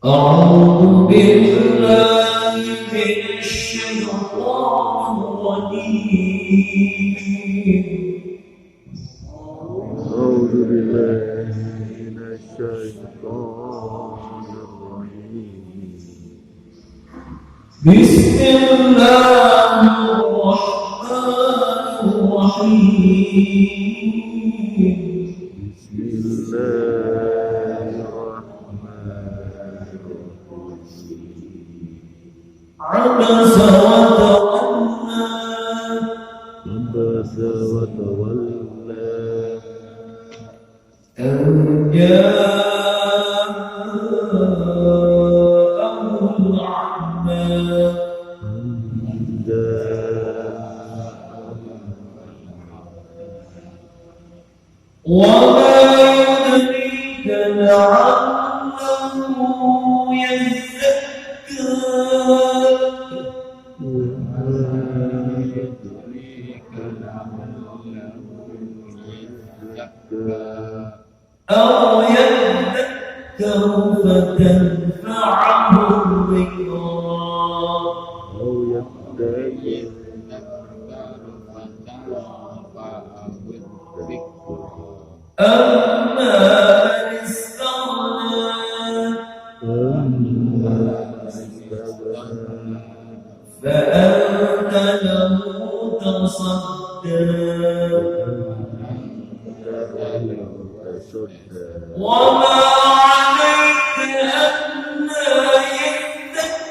أعوذ بالله من الشيطان الرجيم أعوذ بالله من الشيطان الرجيم بسم الله الرحمن الرحيم بسم الله الرحمن الرحيم عبس وتولى عبس وتولى أن جاءه الأعمى وما يدريك لعله يزكى أو يذكر فتنفعه الذكرى أو يذكر أما من استغنى فأنت له تصدى وما عليك ألا يزكى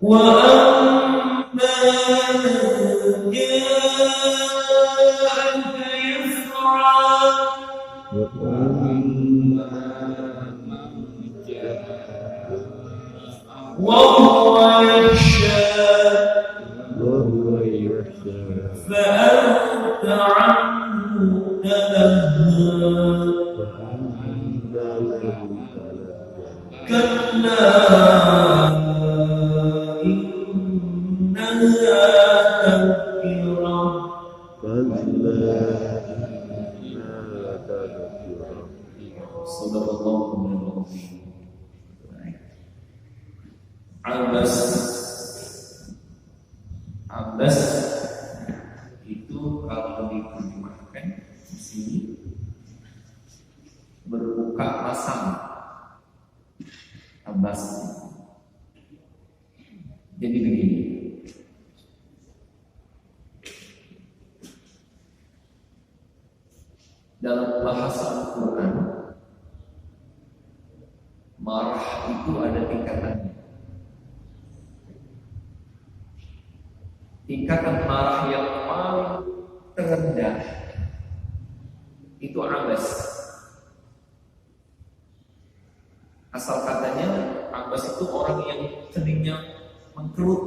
وأما من جاءك يسعى وهو يخشى فأنت عنه تلهى كلا إنها تذكرة صدق الله العظيم. Abas itu kalau diterjemahkan di sini berbuka pasang. Abas. Jadi begini. Dalam bahasa Al-Quran, marah itu ada tingkatannya. Tingkatan marah yang paling terendah itu abas. Asal katanya abas itu orang yang keningnya mengkerut.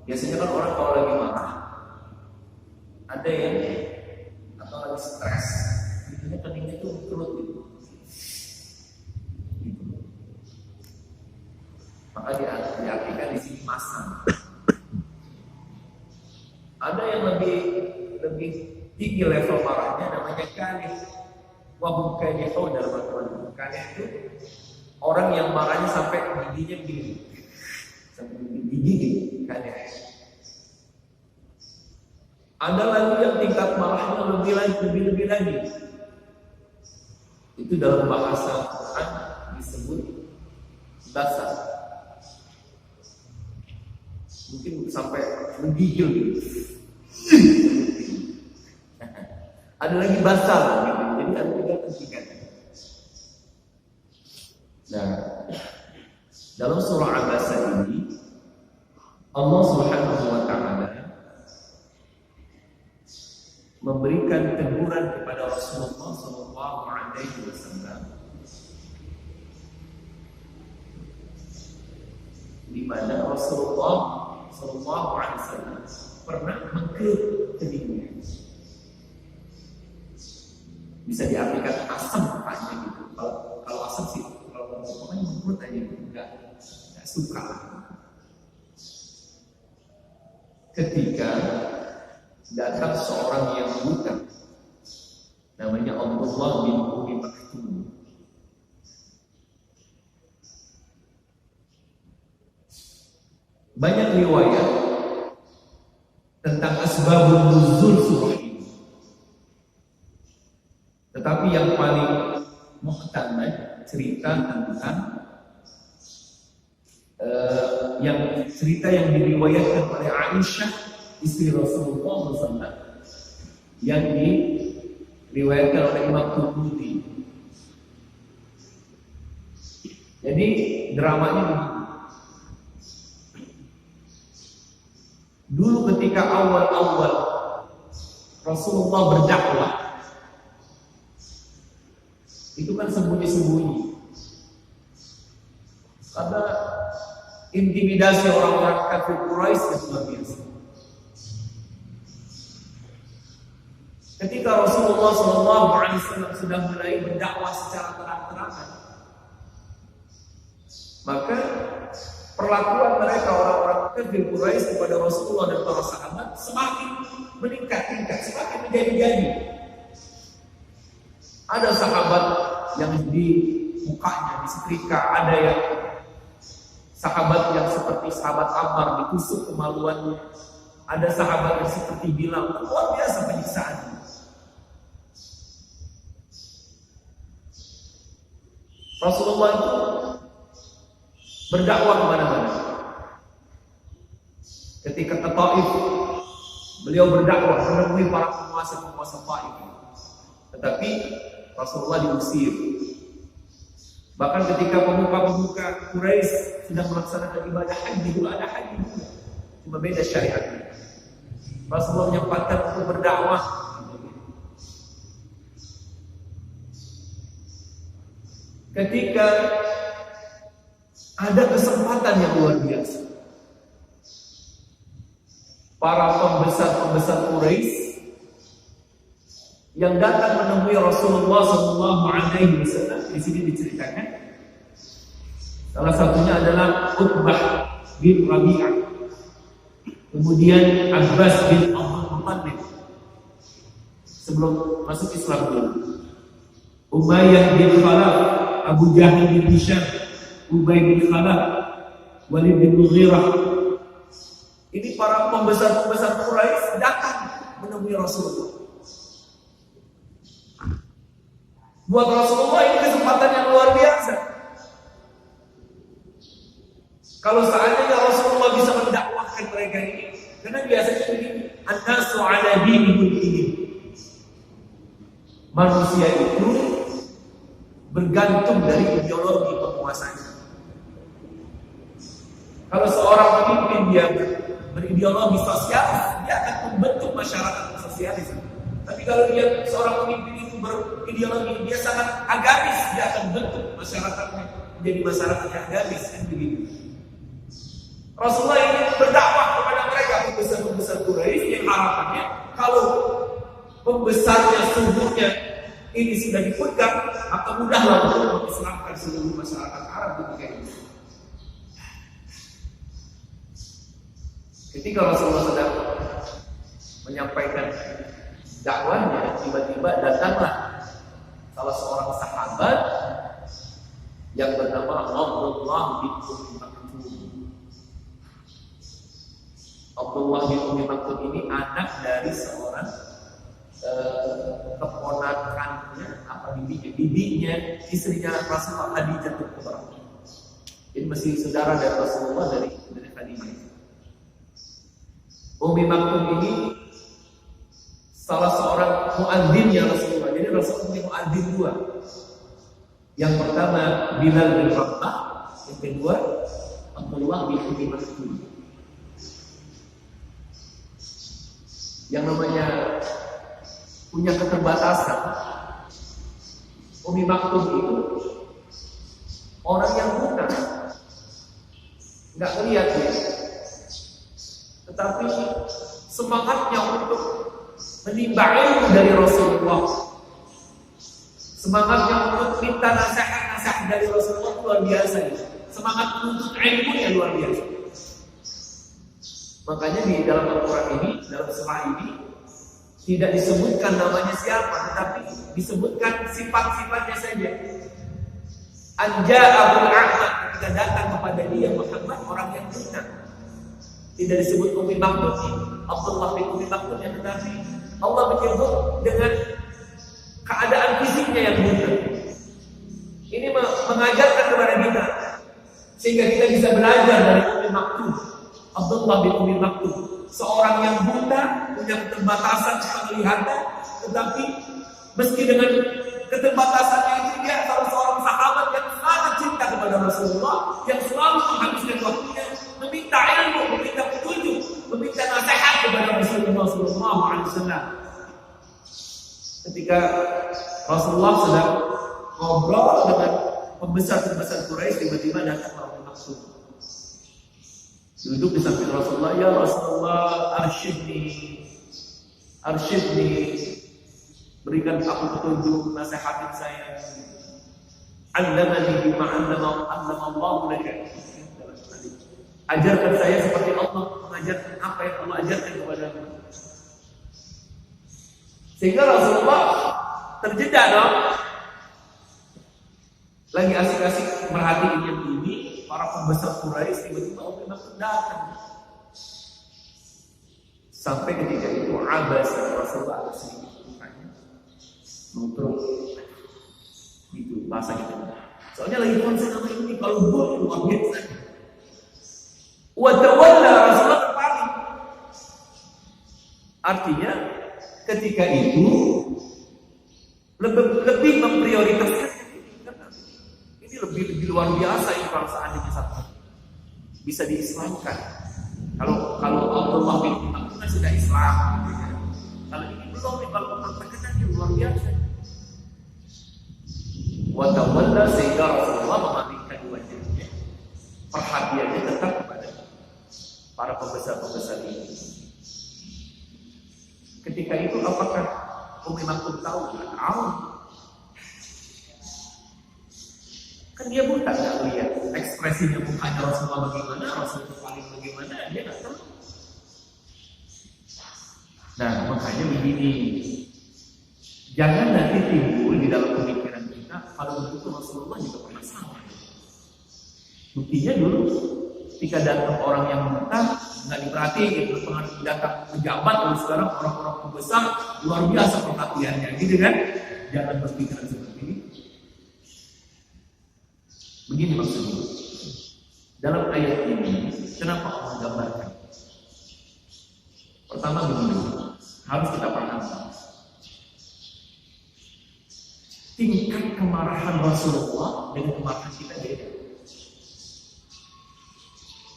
Biasanya kan orang kalau lagi marah, ada yang atau lagi stres, biasanya keningnya tuh mengkerut gitu. Maka diartikan di sini masam. Ada yang lebih tinggi level marahnya, namanya kalih. Wahum kalihun dalam Al-Quran. Kalih itu orang yang marahnya sampai giginya begini, sampai gigi gitu. Kalih. Ada lagi yang tingkat marahnya lebih lagi. Itu dalam bahasa Quran disebut basar. Mungkin sampai menggigil gitu. Ada lagi basal gitu. Jadi ada tiga tingkatan. Nah, dalam surah Abasa ini Allah Subhanahu wa taala memberikan teguran kepada Rasulullah sallallahu alaihi wasallam, di mana Rasulullah sallallahu alaihi wasallam pernah mengkerut keningnya. Bisa diartikan asam katanya gitu. Kalau asam sih, kalau pokoknya mengkerut aja gitu, enggak suka. ketika datang seorang yang buta, namanya Abdullah bin Umi Maktum. Banyak riwayat tentang asbabun nuzul surah ini, tetapi yang paling muhtamad cerita tentang yang diriwayatkan oleh Aisyah istri Rasulullah SAW, yang diriwayatkan oleh Imam Tirmidzi. Jadi dramanya begini. Dulu ketika awal-awal Rasulullah berdakwah, itu kan sembunyi-sembunyi, karena intimidasi orang-orang kafir Quraisy yang luar biasa. Ketika Rasulullah SAW sudah mulai berdakwah secara terang-terangan, maka perlakuan mereka orang-orang kafir Quraisy kepada Rasulullah dan para sahabat semakin meningkat, semakin menjadi-jadi. Ada sahabat yang di mukanya disetrika, ada yang sahabat yang seperti sahabat Ammar ditusuk kemaluannya, ada sahabat yang seperti Bilal. Luar biasa penyiksaan. Rasulullah itu berdakwah kemana-mana. Ketika ke Taif, beliau berdakwah menemui para penguasa Taif. Tetapi Rasulullah diusir. Bahkan ketika pemuka-pemuka Quraisy sedang melaksanakan ibadah haji, dulu ada haji juga, cuma beda syariatnya. Rasulullah menyempatkan untuk berdakwah. Ketika ada kesempatan yang luar biasa, para pembesar Quraisy yang datang menemui Rasulullah SAW, di sini diceritakan, salah satunya adalah Utbah bin Rabi'ah, kemudian Abbas bin Abdul Muttalib sebelum masuk Islam dulu, Umayyah bin Khalaf, Abu Jahal bin Hisham, Ubay bin Khalaf, Walid bin Mughirah. Ini para pembesar Quraisy datang menemui Rasulullah. Buat Rasulullah ini kesempatan yang luar biasa. Kalau seandainya Rasulullah bisa mendakwahkan mereka ini, karena biasanya begini, an-nasu ala dinihim ini. Manusia itu bergantung dari ideologi penguasanya. Kalau seorang pemimpin dia berideologi sosialis, dia akan membentuk masyarakat sosialis. Tapi kalau dia seorang pemimpin itu berideologi, dia sangat agamis, dia akan bentuk masyarakatnya menjadi masyarakat yang agamis, kan begitu. Rasulullah ini berdakwah kepada mereka pembesar Quraisy yang harapannya kalau pembesarnya sungguhnya ini sudah dipegang, maka mudahlah untuk mengislamkan seluruh masyarakat Arab ketika itu. Ketika Rasulullah sedang menyampaikan dakwahnya, tiba-tiba datanglah salah seorang sahabat yang bernama Abdullah bin Umi Maktum. Abdullah bin Umi Maktum ini anak dari seorang keponakannya, bibinya, istrinya Rasulullah, Khadijah Kubra. Ini masih saudara dari Rasulullah dari Khadijah. Umi Maktum ini salah seorang muadzzinnya Rasulullah. Jadi Rasulullah punya muadzin dua. Yang pertama Bilal bin Rabah, yang kedua Abdullah bin Umi Maktum. Yang namanya punya keterbatasan. Umi Maktum itu orang yang buta, nggak lihat dia, tetapi semangatnya untuk menimba ilmu dari Rasulullah, semangatnya untuk minta nasihat dari Rasulullah luar biasa. Semangat menuntut ilmu yang luar biasa. Makanya di dalam Al-Quran ini, dalam surah ini tidak disebutkan namanya siapa, tetapi disebutkan sifat-sifatnya saja. Anja'ahul a'ma, ketika datang kepada dia Muhammad orang yang buta. Tidak disebut Ummi Maktum, Abdullah bin Ummi Maktum, yang tetapi Allah menyebut dengan keadaan fisiknya yang buta. Ini mengajarkan kepada kita sehingga kita bisa belajar dari Ummi Maktum, Abdullah bin Ummi Maktum, seorang yang buta, punya keterbatasan penglihatan, tetapi meski dengan keterbatasannya itu dia salah seorang sahabat yang sangat cinta kepada Rasulullah, yang selalu menghabiskan waktunya meminta ilmu, meminta petunjuk, meminta nasihat kepada Rasulullah SAW. Ketika Rasulullah sedang ngobrol dengan pembesar-pembesar Quraisy, tiba-tiba datang Ummi Maktum. Duduk di samping Rasulullah, ya Rasulullah, arsyidni, berikan aku petunjuk, nasihatin saya. Allamani bima allama Allahu laka. Ajarkan saya seperti Allah mengajarkan apa yang Allah ajarkan kepadamu. Sehingga Rasulullah terjeda dong. Lagi asik-asik merhatiin yang ini, para pembesar Quraisy tiba-tiba Ummi Maktum datang. Sampai ketika itu Abbas Rasulullah ada sedikit mukanya nutruk, gitu bahasa kita. Soalnya lagi konsen sama ini, kalau gue luar biasa. Wa tawalla, Rasulullah berpaling. Artinya ketika itu lebih memprioritaskan ini lebih luar biasa ini kalau seandainya satu bisa diislamkan. Kalau Abdullah bin Maktum sudah Islam, gitu ya. Kalau ini belum, kalau terkenal ini luar biasa. Wa tawalla, sehingga Rasulullah memalingkan wajahnya, perhatiannya tetap kepada para pembesar-pembesar ini. Ketika itu apakah Ummi Maktum tahu? Tahu. Kan dia buta, nggak lihat ekspresinya mukanya Rasulullah bagaimana, Rasulullah paling bagaimana, dia nggak tahu. Nah, makanya begini, jangan nanti timbul di dalam pemikiran kita kalau begitu Rasulullah juga pernah sama. Buktinya dulu ketika datang orang yang buta nggak diperhatiin, terus datang pejabat, lalu sekarang orang-orang pembesar luar biasa perhatiannya, gitu kan? Jangan berpikiran seperti ini. Begini maksudnya, dalam ayat ini kenapa Allah gambarkan? Pertama begini, harus kita pahami tingkat kemarahan Rasulullah dengan kemarahan kita beda.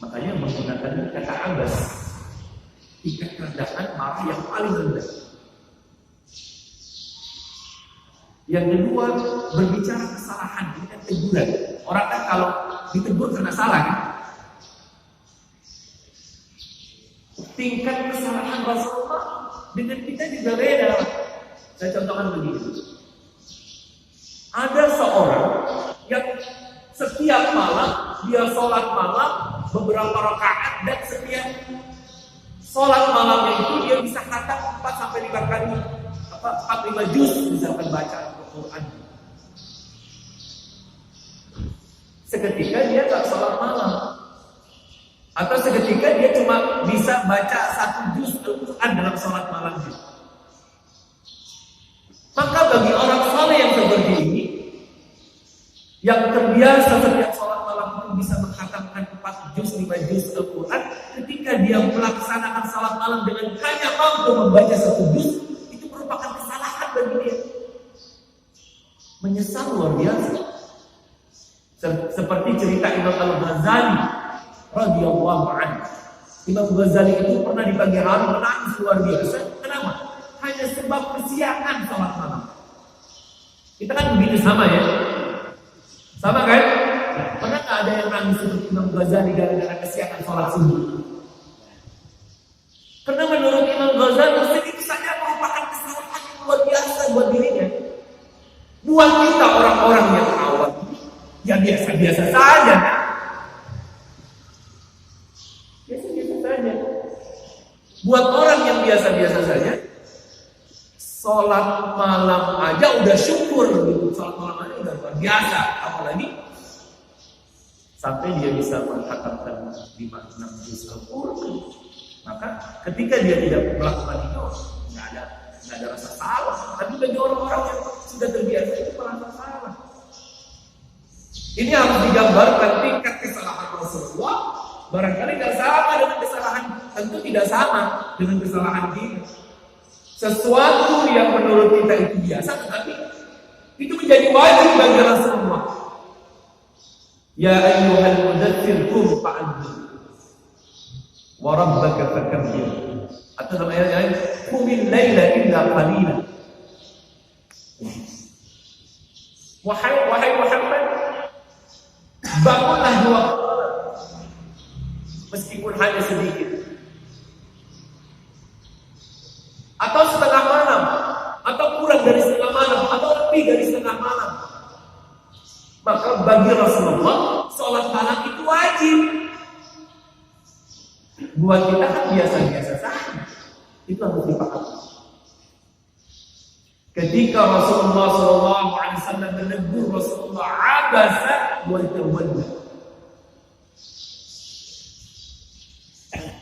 Makanya menggunakan kata Abbas, tingkat kerendahan marah yang paling rendah. Yang kedua, berbicara kesalahan, ini kan teguran. Orang kan kalau ditegur karena salah kan? Tingkat kesalahan Rasulullah dengan kita juga beda. Saya contohkan begini. Ada seorang yang setiap malam dia sholat malam beberapa rakaat, dan setiap sholat malamnya itu dia bisa khatam 4-5 kali, 4-5 juz misalkan bacaan Al-Quran. Seketika dia tak sholat malam, atau seketika dia cuma bisa baca 1 juz Al-Quran dalam sholat malamnya. Maka bagi orang saleh yang seperti ini, yang terbiasa setiap sholat malam itu bisa menghatamkan 4 juz, 5 juz Al-Quran, ketika dia melaksanakan sholat malam dengan hanya mampu membaca 1 juz, itu merupakan kesalahan bagi dia. Menyesal luar biasa. Seperti cerita Imam Al-Ghazali radhiyallahu anhu. Imam Ghazali itu pernah di pagi hari menangis luar biasa. Kenapa? Hanya sebab kesiangan sholat malam. Kita kan begitu sama ya. Sama kan? Pernah nggak ada yang nangis seperti Imam Ghazali gara-gara kesiangan sholat subuh? Karena menurut Imam Ghazali sedikit saja merupakan kesalahan yang luar biasa buat dirinya. Buat kita orang-orang yang awam, ya biasa-biasa saja. Biasa-biasa saja. Buat orang yang biasa-biasa saja, sholat malam aja udah syukur gitu. Sholat malam aja udah luar biasa, apalagi sampai dia bisa menghatamkan 5-6 juz Al-Quran. Maka ketika dia tidak melakukan itu, nggak ada rasa salah. Tapi bagi orang-orang yang sudah terbiasa itu merasa salah. Ini harus digambarkan tingkat kesalahan Rasulullah. Barangkali nggak sama dengan kesalahan, tentu tidak sama dengan kesalahan kita. Sesuatu yang menurut kita itu biasa, tetapi itu menjadi wajib bagi Rasulullah. Ya ayyuhal mudaththir qum fa'anzir wa rabbaka fakabbir. Atau dalam ayat lain, qumil laila illa qalila. Wahai Muhammad, bangunlah 2 malam meskipun hanya sedikit. Atau setengah malam, atau kurang dari setengah malam, atau lebih dari setengah malam. Maka bagi Rasulullah, sholat malam itu wajib. Buat kita kan biasa-biasa saja. Itu harus dipahami. Ketika Rasulullah SAW menegur Rasulullah, abasa wa tawalla.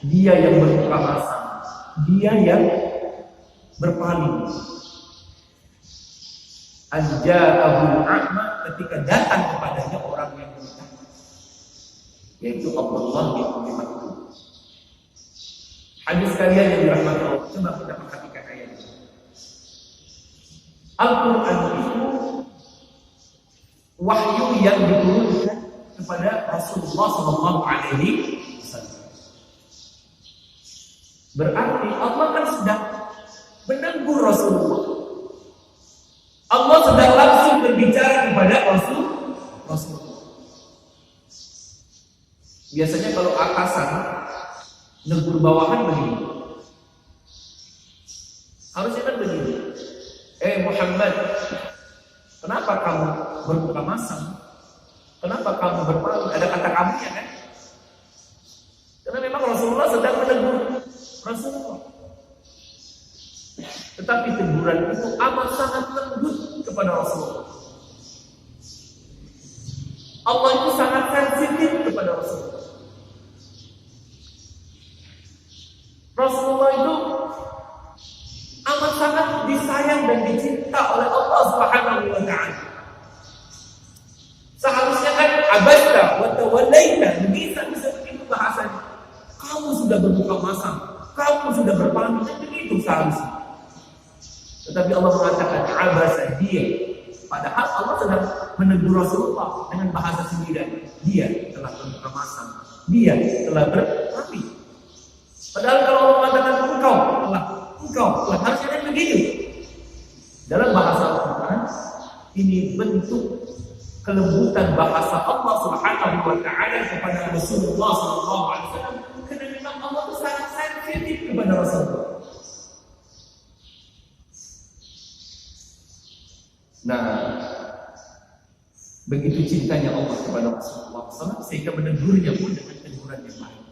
Dia yang berbuka masa, dia yang berpaling. Anja'ahul a'ma, ketika datang kepadanya orang yang buta, yaitu Abdullah bin Umi Maktum. Hadis kalian yang dirahmati Allah, coba kita perhatikan ayat ini. Al-Quran itu wahyu yang diturunkan kepada Rasulullah SAW. Berarti Allah kan sedang menegur Rasulullah. Allah sedang langsung berbicara kepada Rasulullah. Biasanya kalau atasan negur bawahan begini. Harusnya kan begini. Muhammad, kenapa kamu berbuka masam? Kenapa kamu berpaling? Ada kata kamu ya kan? Karena memang Rasulullah sedang menegur Rasulullah. Tetapi teguran itu amat sangat lembut kepada Rasulullah. Allah itu sangat sensitif kepada Rasulullah. Rasulullah itu amat sangat disayang dan dicinta oleh Allah Subhanahu wa ta'ala. Seharusnya kan abasta wa tawallaita, bisa begitu bahasanya. Kamu sudah berbuka masam, kamu sudah berpaling, begitu seharusnya. Tetapi Allah mengatakan abasa, dia. Padahal Allah sedang menegur Rasulullah dengan bahasa sindiran. Dia telah berbuka masam, dia telah berpaling. Padahal kalau Allah mengatakan engkau telah, harusnya kan begitu. Dalam bahasa Al-Quran, ini bentuk kelembutan bahasa Allah Subhanahu wa ta'ala kepada Rasulullah SAW. Karena memang Allah itu sangat sensitif kepada Rasulullah. Nah, begitu cintanya Allah kepada Rasulullah SAW, sehingga menegurnya pun dengan teguran yang baik.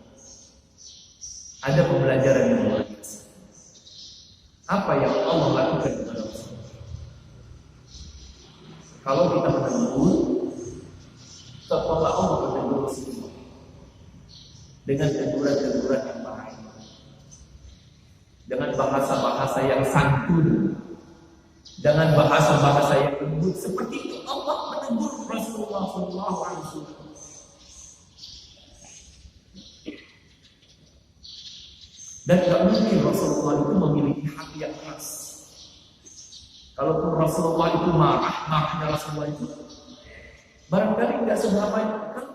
Ada pembelajaran yang luar biasa. Apa yang Allah lakukan kepada Rasulullah? Kalau kita menegur, setelah Allah menegur Rasulullah dengan teguran-teguran yang baik, dengan bahasa-bahasa yang santun, dengan bahasa-bahasa yang lembut, seperti itu Allah menegur Rasulullah SAW. Dan tidak mungkin Rasulullah itu memiliki hati yang keras. Kalaupun Rasulullah itu marahnya Rasulullah itu barangkali tidak seberapa kan?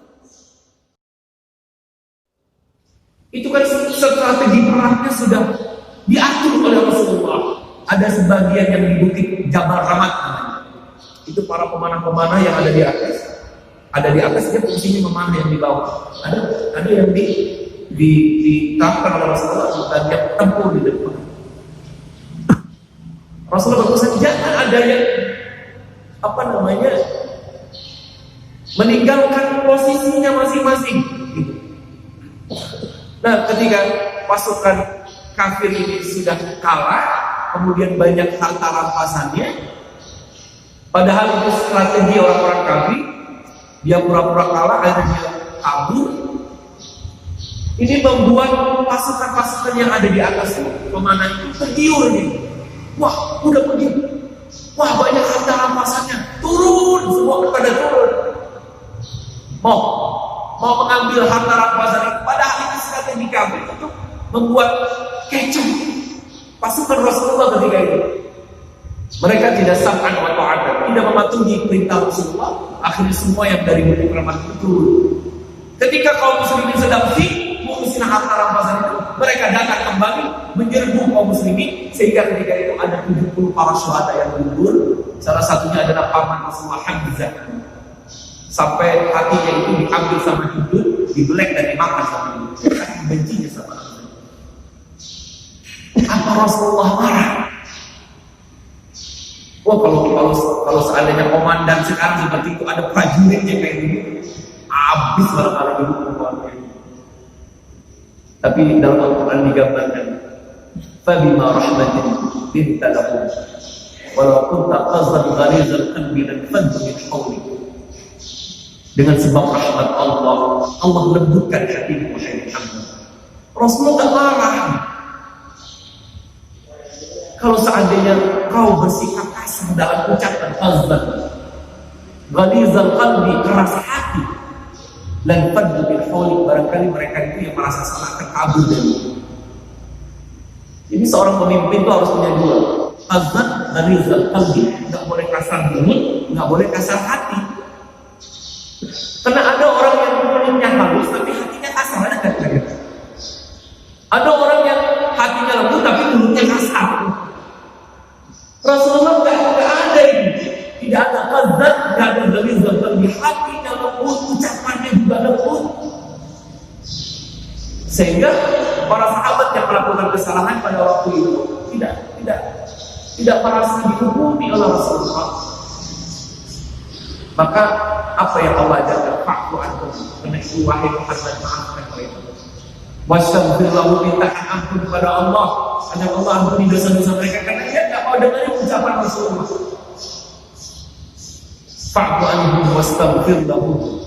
Itu kan strategi perangnya sudah diatur oleh Rasulullah. Ada sebagian yang di Bukit Jabal Rahmat, itu para pemanah-pemanah yang ada di atas. Ada di atas, dia fungsinya memanah yang di bawah. Ada yang ditangkap oleh Rasulullah dan dia tempur di depan. Rasulullah berpesan jangan ada yang meninggalkan posisinya masing-masing. Nah, ketika pasukan kafir ini sudah kalah, kemudian banyak harta rampasannya, padahal itu strategi orang-orang kafir. Dia pura-pura kalah, akhirnya dia kabur. Ini membuat pasukan-pasukan yang ada di atas pemanah itu tergiur nih. Wah, udah pergi. Wah, banyak harta rampasannya. Turun, semua kepada turun. Mau mengambil harta rampasan itu. Padahal itu strategi kafir untuk membuat kecoh pasukan Rasulullah ketika itu. Mereka tidak sam'an wa ta'atan, tidak mematuhi perintah Rasulullah. Akhirnya semua yang dari Bani Kuraman itu turun. Ketika kaum muslimin sedang mengusir harta rampasan itu, mereka datang kembali menyerbu kaum muslimin, sehingga ketika itu ada 70 para syuhada yang gugur. Salah satunya adalah paman Rasulullah Hamzah. Sampai hatinya itu diambil sama hidung, dibelek dan dimakan sama hidung. Saking bencinya sama Hamzah. Apa Rasulullah marah? Wah, kalau seandainya komandan sekarang seperti itu, ada prajuritnya kayak gini, habis barang-barang hidup keluarga. Tapi dalam Al-Quran digambarkan, فَبِمَا رَحْمَةٍ لِنْتَ لَهُمْ وَلَوْ كُنْتَ قَزًّا غَلِيظَ الْقَلْبِ لَانفَضُّوا مِنْ حَوْلِكَ. Dengan sebab rahmat Allah lembutkan hatimu, wahai Muhammad. Rasulullah tak marah. Kalau seandainya kau bersikap kasar dalam ucapan qazban, ghalizal qalbi, keras hati, lan faddu bil hawlik, barangkali mereka itu yang merasa salah akan kabur dari itu. Jadi seorang pemimpin itu harus punya dua, qazban, ghalizal qalbi, enggak boleh kasar mulut, enggak boleh kasar hati. Karena ada orang yang mulutnya halus tapi hatinya kasar, ada kan? Ada orang yang hatinya lembut tapi mulutnya kasar. Rasulullah tidak ada itu, tidak ada qazan, tidak ada ghalizal qalbi, hatinya lembut, ucapannya juga lembut. Sehingga para sahabat yang melakukan kesalahan pada waktu itu tidak merasa dihukumi oleh Rasulullah. Maka apa yang Allah ajarkan, fa'fu anhum, karena itu wahai Muhammad, maafkan mereka. Wastaghfir lahum, mintakan ampun kepada Allah agar Allah ampuni dosa-dosa mereka, karena dia tidak mau dengar ucapan Rasulullah. Fa'fu anhum wastaghfir lahum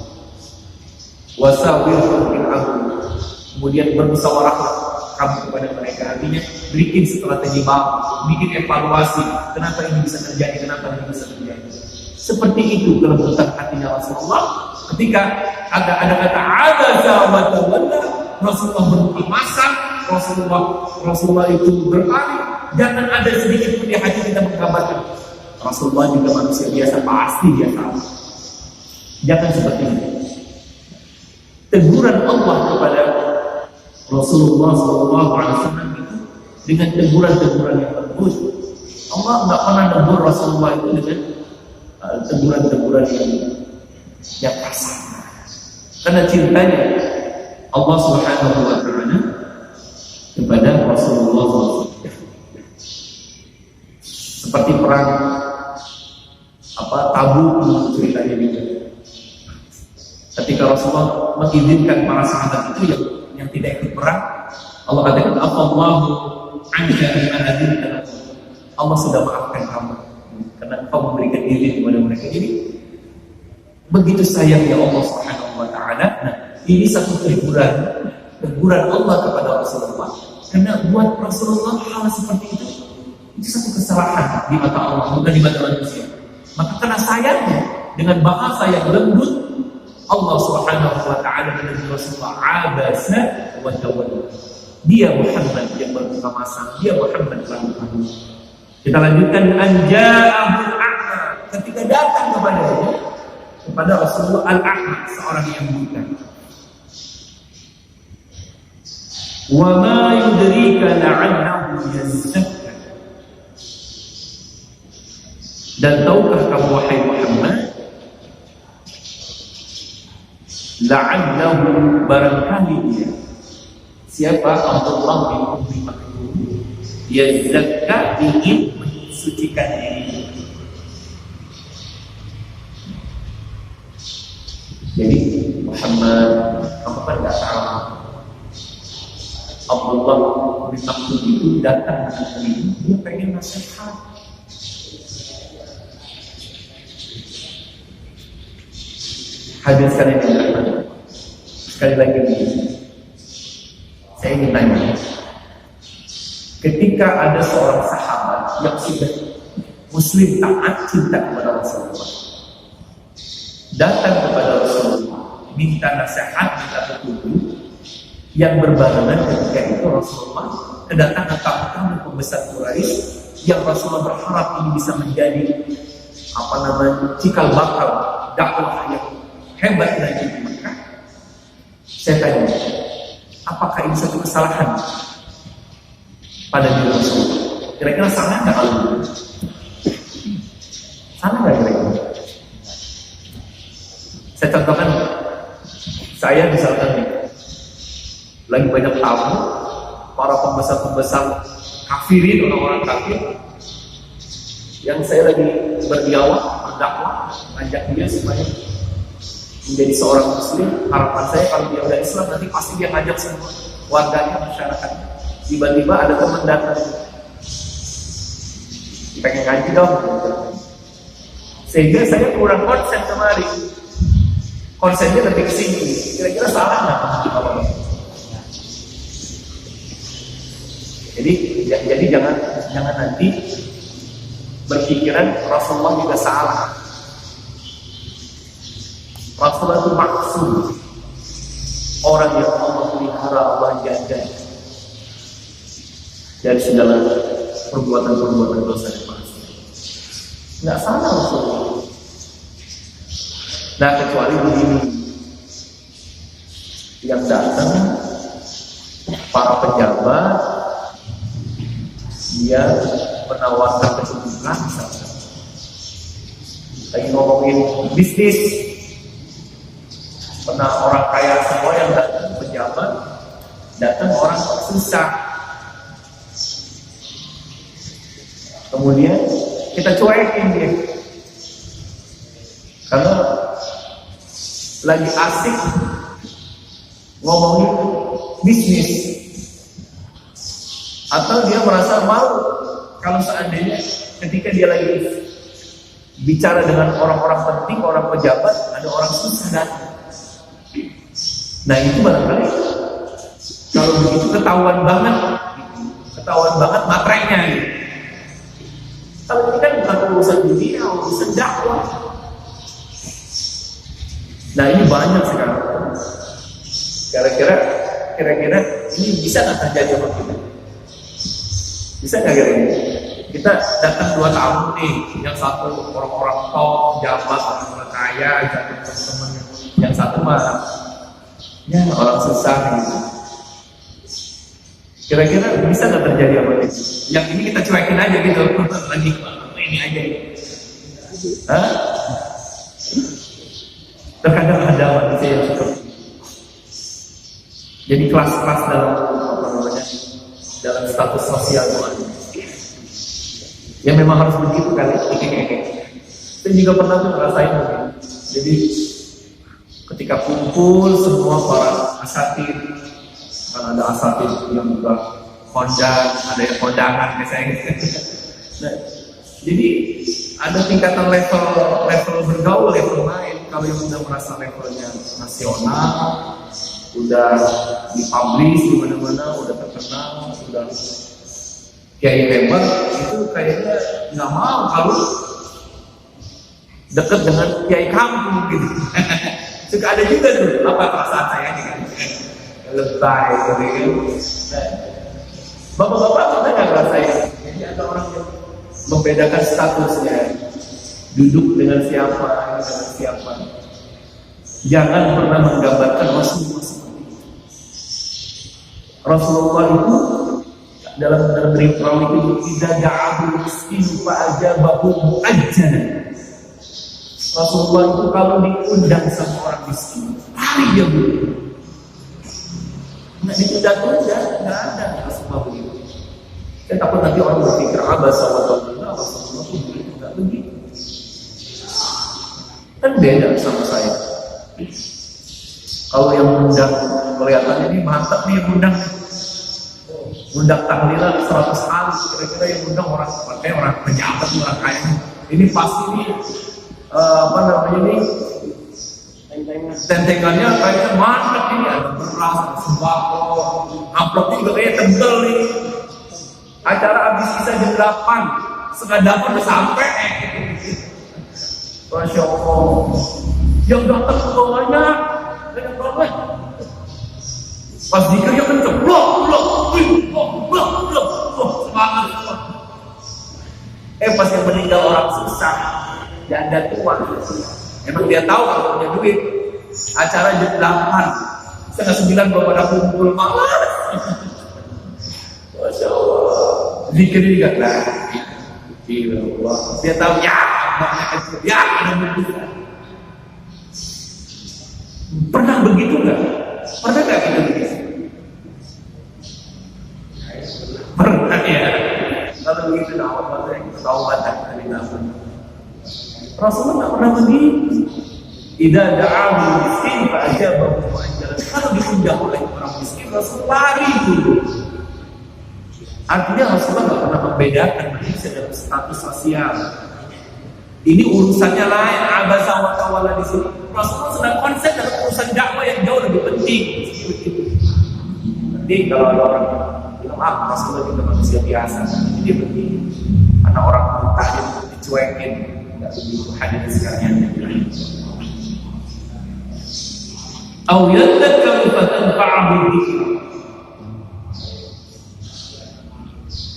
wasawirhum fil amr. Kemudian bermusyawarahlah kamu kepada mereka. Artinya bikin strategi baru, bikin evaluasi. Kenapa ini bisa terjadi? Kenapa ini bisa terjadi? Seperti itu kelembutan hatinya Rasulullah. Ketika ada kata abaza wa tawalla, Rasulullah berupa masam, Rasulullah itu berpaling. Jangan ada sedikit pun di hati kita menggambarkan Rasulullah juga manusia biasa, pasti dia tahu. Jangan seperti itu. Teguran Allah kepada Rasulullah SAW itu dengan teguran-teguran yang bagus. Allah nggak pernah negur Rasulullah itu dengan teguran-teguran yang kasar. Karena cintanya Allah Subhanahu wa Ta'ala kepada Rasulullah SAW. Seperti perang Tabuk ceritanya juga. Ketika Rasulullah mengizinkan para sahabat itu yang tidak ikut perang, Allah katakan, "Afallahu anka bima adzinta." Allah sudah maafkan kamu karena Engkau memberikan izin kepada mereka. Jadi begitu sayangnya Allah Subhanahu wa Ta'ala. Nah, ini satu teguran Allah kepada Rasulullah. Karena buat Rasulullah hal seperti itu satu kesalahan di mata Allah, bukan di mata manusia. Maka karena sayangnya dengan bahasa yang lembut, Allah Subhanahu wa Ta'ala dan Rasulullah abasa wa tawalla. Dia Muhammad yang berbuka masam, dia Muhammad lalu. Kita lanjutkan, anja'ahul a'ma, ketika datang kepada Rasulullah al-a'ma, seorang yang buta. Wa ma yudrika la'annahu yazzakka. Dan tahukah kamu wahai Muhammad, la'annahu, barangkali dia, siapa? Abdullah bin Ummi Maktum, yazzakka, ingin mensucikan diri. Jadi Muhammad, kamu kan gak tahu Abdullah bin Mas'ud itu datang ke Nabi, dia pengen nasihat. Hadir sekalian yang berkata, sekali lagi saya ingin tanya, ketika ada seorang sahabat yang sudah Muslim taat cinta kepada Rasulullah, datang kepada Rasulullah, minta nasihat, minta petunjuk, yang berbarengan ketika itu Rasulullah kedatangan tamu-tamu pembesar Quraisy yang Rasulullah berharap ini bisa menjadi cikal bakal dakwah yang hebat lagi di Mekah. Saya tanya, apakah ini satu kesalahan pada diri Rasulullah? Kira-kira salah nggak kalau itu? Salah nggak kira-kira? Saya contohkan, saya misalkan nih, lagi banyak tamu, para pembesar-pembesar kafirin, orang-orang kafir, yang saya lagi berdakwah, ngajak dia supaya menjadi seorang Muslim. Harapan saya kalau dia udah Islam nanti pasti dia ngajak semua warganya, masyarakatnya. Tiba-tiba ada teman datang, pengen ngaji dong, sehingga saya kurang konsen kemarin. Konsennya lebih ke sini. Kira-kira salah nggak? Jadi jangan nanti berpikiran Rasulullah juga salah. Rasulullah itu maksud orang yang Allah pelihara, Allah jaga dari segala perbuatan-perbuatan dosa dan maksiat. Nggak salah Rasulullah. Nah, kecuali begini, yang datang para pejabat, dia menawarkan kedudukan, misalnya lagi ngomongin bisnis, pernah orang kaya semua yang datang pejabat, datang orang susah, kemudian kita cuekin dia karena lagi asik ngomongin bisnis, atau dia merasa malu kalau seandainya ketika dia lagi bicara dengan orang-orang penting, orang pejabat, ada orang susah datang. Nah itu barangkali kalau begitu ketahuan banget matrenya gitu. Kalau ini kan bukan urusan dunia, urusan dakwah. Nah ini banyak sekarang. Kira-kira ini bisa nggak terjadi sama kita? Bisa nggak kira-kira? Kita datang 2 tamu nih, yang satu orang-orang top, jabat, orang kaya, teman-teman, yang satu mah ya orang susah gitu. Kira-kira bisa nggak terjadi apa itu? Yang ini kita cuekin aja gitu, lagi ini aja. Hah? Terkadang ada manusia yang seperti itu. Jadi kelas-kelas dalam status sosial ya memang harus begitu kali. Saya juga pernah tuh ngerasain mungkin. Jadi ketika kumpul semua para asatid, kan ada asatid yang juga kondang, ada yang kondangan biasanya. Nah, jadi ada tingkatan level bergaul, level main. Kalau yang sudah merasa levelnya nasional, udah dipublish di mana-mana, udah terkenal, udah kiai hebat, itu kayaknya nggak mau kalau dekat dengan kiai kampung gitu. Suka ada juga tuh, apa perasaan saya nih kan? Lebay gitu kan. Bapak-bapak kita nggak ngerasain. Jadi ada orang yang membedakan statusnya, duduk dengan siapa, dengan siapa. Jangan pernah menggambarkan Rasulullah seperti itu. Rasulullah itu dalam perawi itu tidak da'abul miskin fa'ajabahu mu'ajjalan. Rasulullah itu kalau diundang sama orang miskin, lari dia dulu. Nggak ditunda-tunda, nggak ada Rasulullah begitu. Saya takut nanti orang berpikir abasa wa tawalla, Rasulullah itu begitu, nggak begitu. Kan beda sama saya. Kalau yang undang kelihatannya ini mantap nih yang undang. undang tahlilan 100 kali, kira-kira yang undang orang pakai orang pejabat, orang kaya. Ini pasti nih apa namanya ini tentengannya kayaknya mantap ini, ada beras, sembako, amplopnya juga kayak tebel nih. Acara habis bisa jam 8, setengah 8 udah sampai. Masya Allah, yang datang ke bawahnya banyak banget. Pas dikirnya kenceng, blok, semangat. Pas yang meninggal orang susah, janda tua. Emang dia tahu kalau punya duit. Acara jam 8, setengah 9 bapak pada kumpul malas. Masya Allah. Zikir juga lah. Dia tahu ya, ada begitu. Pernah begitu nggak? Pernah nggak kita begitu? Pernah ya. Kalau begitu awal kita tahu batas dari nafsu. Rasulullah nggak pernah begitu. Idza da'ahu miskin fa'ajabahu mu'ajjalan. Kalau diundang oleh orang miskin, Rasul lari dulu. Artinya Rasulullah nggak pernah membedakan manusia dalam status sosial. Ini urusannya lain, abasa wa tawalla di sini. Rasulullah sedang konsep dalam urusan dakwah yang jauh lebih penting. Nanti kalau ada orang bilang, Rasulullah juga manusia biasa, ini penting. Karena orang buta dia dicuekin, nggak begitu hadir sekarang. Au yadzakkaru fatanfa'ahu dzikr.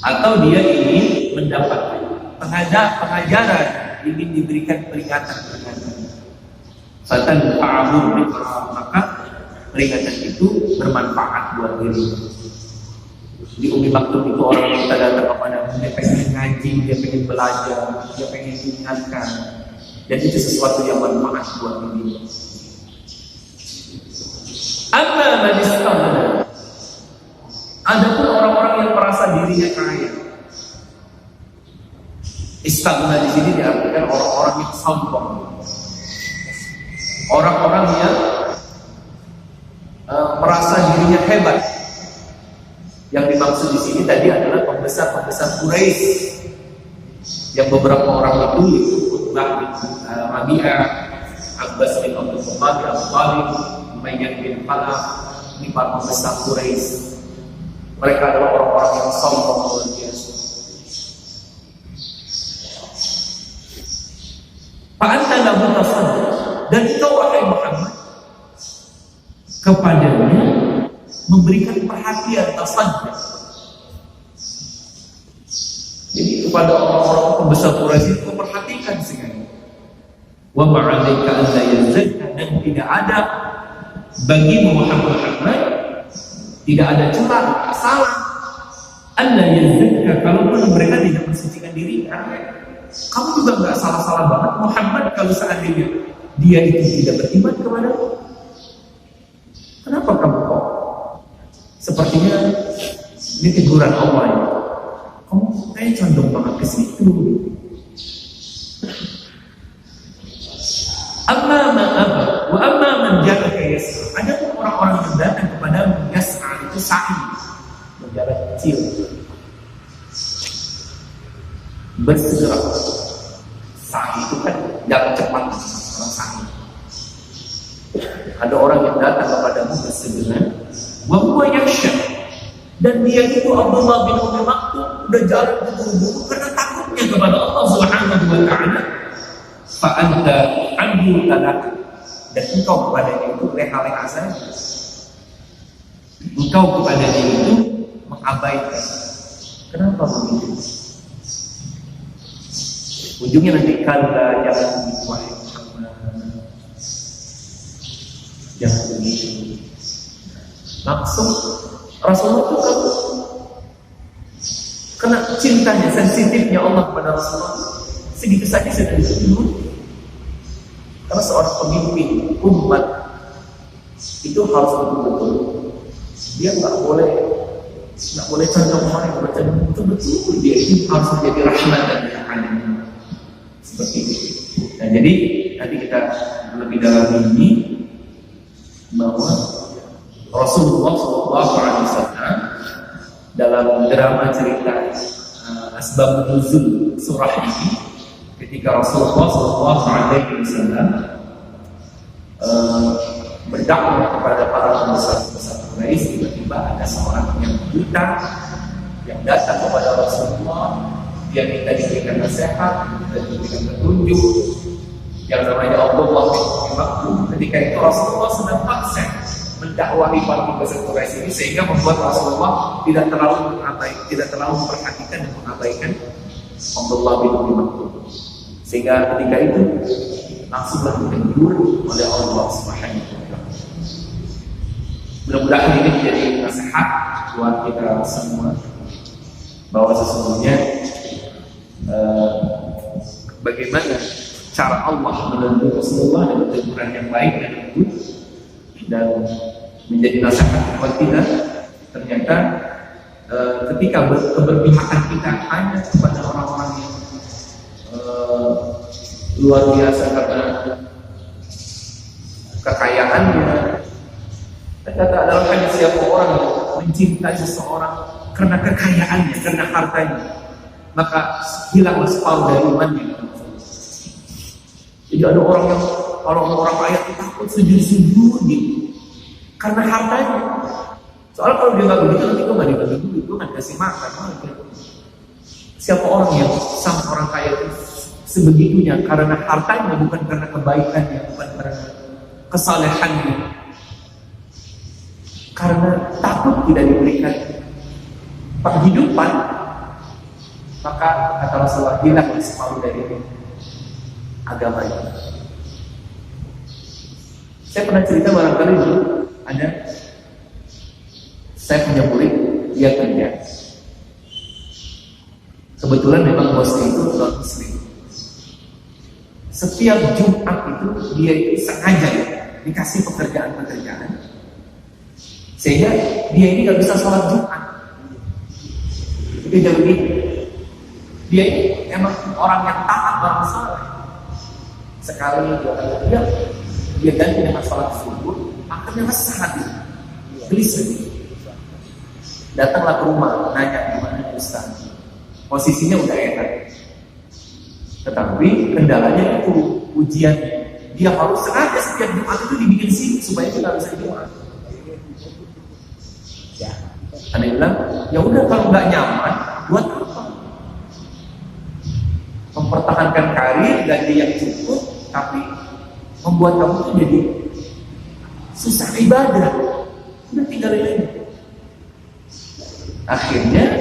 Atau dia ingin mendapatkan pengajaran, ingin diberikan peringatan. Fatanfa'ahu dzikr, maka peringatan itu bermanfaat buat diri. Di Umi Maktum itu orang yang datang kepada dia pengen ngaji, dia pengen belajar, dia pengen diingatkan, dan itu sesuatu yang bermanfaat buat diri. Amma man istaghna. Adapun orang-orang yang merasa dirinya kaya. Istaghna di sini diartikan orang-orang yang sombong. Orang-orang yang merasa dirinya hebat. Yang dimaksud di sini tadi adalah pembesar-pembesar Quraisy. Yang beberapa orang itu Utbah bin Rabi'ah, Abbas bin Abdul Muttalib, Abu Thalib, Umayyah bin Khalaf, ini para pembesar Quraisy. Mereka adalah orang-orang yang sombong luar biasa. Fa'anta lahu tasaddaq, dan kau wahai Muhammad kepadanya memberikan perhatian, tasaddaq. Jadi kepada orang-orang pembesar Quraisy itu perhatikan sekali. Wa ma'alaika an la yazakka, dan tidak ada bagi Muhammad tidak ada celah, salah. Allah yazakka, kalaupun mereka tidak mensucikan diri, kamu juga nggak salah-salah banget Muhammad kalau seandainya dia itu tidak beriman kepadamu. Kenapa kamu kok? Sepertinya ini teguran Allah ya. Kamu kayak condong banget ke situ. Amma man aba wa amma man ja'aka yas'a. Ada pun orang-orang yang datang kepadamu yas'a itu sa'i, berjalan kecil, bersegera. Sa'i itu kan jalan cepat, orang sa'i. Ada orang yang datang kepadamu bersegera, wa huwa yakhsha, dan dia itu Abdullah bin Umi Maktum udah jalan buru-buru karena takutnya kepada Allah Subhanahu wa taala. Fa anta anhu talak, dan engkau kepadanya itu leha-leha saja. Engkau kepadanya itu mengabaikan. Kenapa begitu? Ujungnya nanti kala jangan begitu, wahai Muhammad. Jangan begitu. Langsung Rasulullah itu kena cintanya, sensitifnya Allah kepada Rasulullah segitu saja sudah disebut. Karena seorang pemimpin umat itu harus betul-betul, dia nggak boleh condong orang, betul-betul dia itu harus menjadi rahmat dan rahmat seperti itu. Nah, jadi nanti kita lebih dalam ini bahwa Rasulullah SAW dalam drama cerita asbab nuzul surah ini, ketika Rasulullah SAW berdakwah kepada para pembesar-pembesar Quraisy, tiba-tiba ada seorang yang buta yang datang kepada Rasulullah. Dia minta diberikan nasihat dan diberikan petunjuk, yang namanya Abdullah bin Maktum. Ketika itu Rasulullah sedang paksa mendakwahi para pembesar Quraisy ini, sehingga membuat Rasulullah tidak terlalu memperhatikan dan mengabaikan Abdullah bin Maktum. Sehingga ketika itu langsunglah ditegur oleh Allah Subhanahu wa taala. Mudah-mudahan ini menjadi nasihat buat kita semua, bahwa sesungguhnya bagaimana cara Allah menegur Rasulullah dengan teguran yang baik dan lembut, dan menjadi nasihat buat kita. Ternyata ketika keberpihakan kita hanya kepada orang-orang yang luar biasa karena kekayaannya, ternyata adalah hanya siapa orang yang mencintai seseorang karena kekayaannya, karena hartanya, maka hilanglah separuh dari imannya. Jadi ada orang yang kalau orang kaya itu takut sujud-sujud gitu karena hartanya. Soalnya kalau dia nggak begitu, nanti gue nggak dibagi duit, gue nggak kasih makan. Siapa orang yang sama orang kaya itu sebegitunya karena hartanya, bukan karena kebaikannya, bukan karena kesalehannya, karena takut tidak diberikan penghidupan, maka kata Rasulullah hilang separuh dari agamanya. Saya pernah cerita barangkali dulu, saya punya murid, dia kerja. Kebetulan memang bosnya itu non muslim. Setiap Jumat itu dia itu sengaja dikasih pekerjaan, sehingga dia ini nggak bisa sholat Jumat. Itu jadi dia ini emang orang yang taat, orang saleh. Sekali dia ganti dengan sholat subuh, akhirnya resah hati, gelisah. Datanglah ke rumah, nanya gimana Ustaz. Posisinya udah enak, tetapi kendalanya itu ujian. Dia harus sengaja setiap Jumat itu dibikin sibuk supaya dia nggak bisa Jumat. Anda bilang, ya udah kalau nggak nyaman, buat apa? Mempertahankan karir, gaji yang cukup, tapi membuat kamu tuh jadi susah ibadah. Udah tinggalin aja. Akhirnya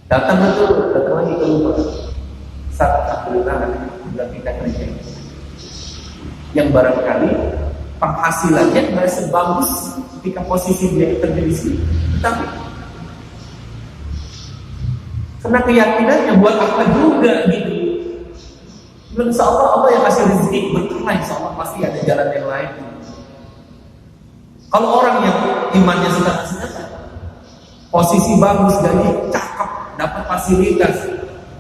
datang lagi ke rumah. Saat sudah kita kerja, yang barangkali penghasilannya nggak sebagus ketika posisi dia kerja di sini, tapi karena keyakinannya buat apa juga gitu. Insya Allah yang kasih rezeki berkah, insya Allah pasti ada jalan yang lain. Kalau orang yang imannya sedang posisi bagus, gaji cakep, dapat fasilitas,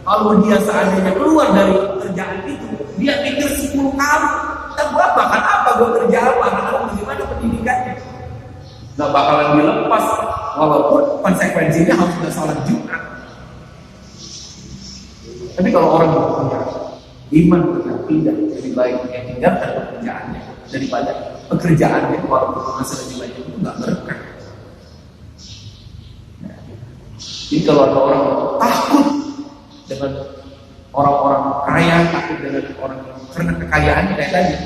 kalau dia seandainya keluar dari kerjaan itu, dia mikir 10 kali, tak gua bahkan apa, gua kerja apa, anak-anak bagaimana pendidikannya, nggak bakalan dilepas, walaupun konsekuensinya harus nggak sholat Jumat. Tapi kalau orang punya iman benar, tidak lebih baik yang tinggalkan pekerjaannya daripada pekerjaannya walaupun penghasilannya banyak itu nggak berkah. Jadi kalau ada orang takut dengan orang-orang kaya, takut dengan orang karena kekayaannya kayak tadi,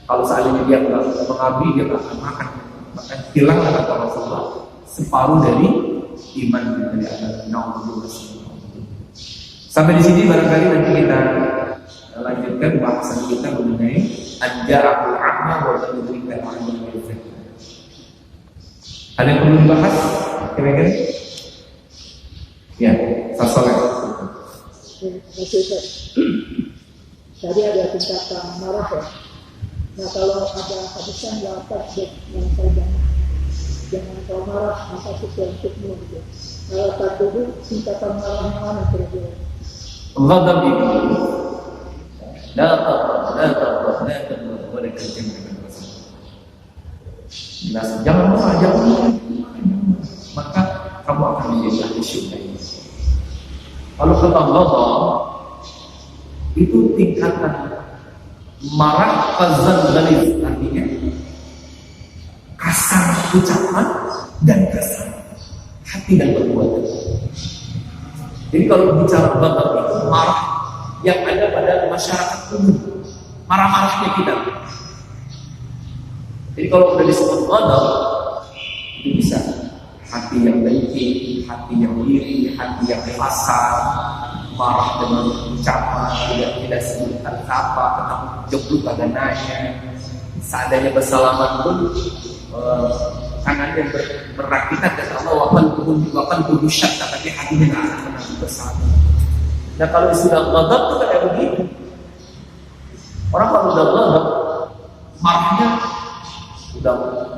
kalau seandainya dia mengabdi, dia nggak akan makan, maka hilanglah kata Rasulullah separuh dari iman dari anak. Sampai di sini barangkali nanti kita lanjutkan bahasan kita mengenai anja'ul a'ma wa tadrikal a'ma. Ada yang perlu dibahas kira-kira? Ya, Fasoleh. Tadi ada tingkatan marah ya. Nah kalau ada hadisan lafaz yang saya jangan kau marah, maka itu untukmu gitu. Kalau tak dulu tingkatan marah yang mana kira-kira? Ghadab itu la taqwa boleh kerja dengan Rasul. Jelas, jangan marah. Maka kamu akan menjadi ahli syurga. Kalau kata ghadab itu tingkatan marah, fazan, ghalib, artinya kasar ucapan dan kasar hati dan perbuatan. Jadi kalau bicara ghadab itu marah yang ada pada masyarakat umum, marah-marahnya kita. Jadi kalau sudah disebut ghadab, itu bisa hati yang benci, hati yang iri, hati yang kasar, marah dengan ucapan, tidak sebutkan apa, tentang jobluk kagak nanya. Seandainya bersalaman pun tangannya berakitan dan Allah wakan kudusyak, tapi hatinya nggak akan pernah bersama. Nah kalau sudah ghadab itu kayak begitu. Orang kalau udah ghadab, marahnya udah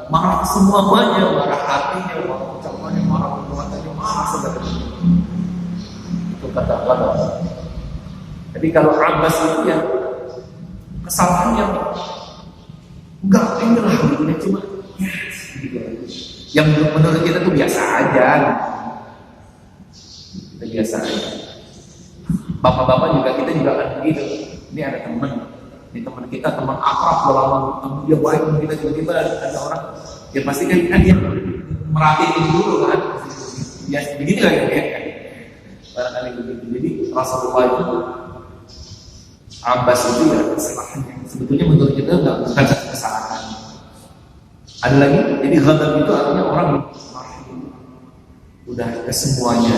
marah semuanya, marah hatinya, marah ucapannya, marah perbuatannya, marah segala macam. Itu kata ghadab. Jadi kalau Abbas itu yang kesalahannya enggak inilah begini, cuma ya gitu. Yang menurut kita tuh biasa aja. Kita biasa aja. Bapak-bapak juga kita juga kan begitu. Ini ada teman, ini teman kita, teman akrab lama, dia baik dengan kita, tiba-tiba ada orang, ya pasti kan dia merhatiin dulu kan, ya begitu lah ya. Barangkali begitu. Jadi Rasulullah itu Abbas itu ya kesalahannya. Sebetulnya menurut kita bukan kesalahan. Ada lagi, jadi ghadab itu artinya orang udah ke semuanya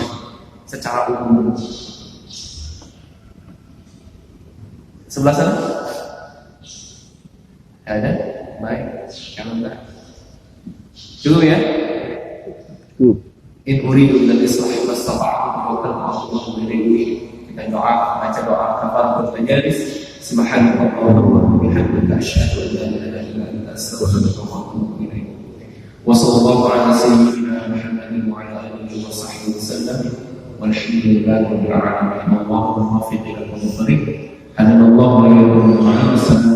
secara umum. Sebelah sana ada, baik, kalau enggak cukup ya. Cukup. In uridu illa al-islah mastata'tu wa tawakkaltu ilayhi. Kita doa, baca doa kafaratul majalis. Subhanallah wa bihamdika asyhadu an la ilaha illa anta astaghfiruka wa atubu ilaik. Wa sallallahu ala sayyidina Muhammadin wa ala alihi wa sahbihi wasallam. Walhamdulillahi rabbil alamin. Allahumma waffiq ila kulli thariq. Hadallahu wa iyyakum.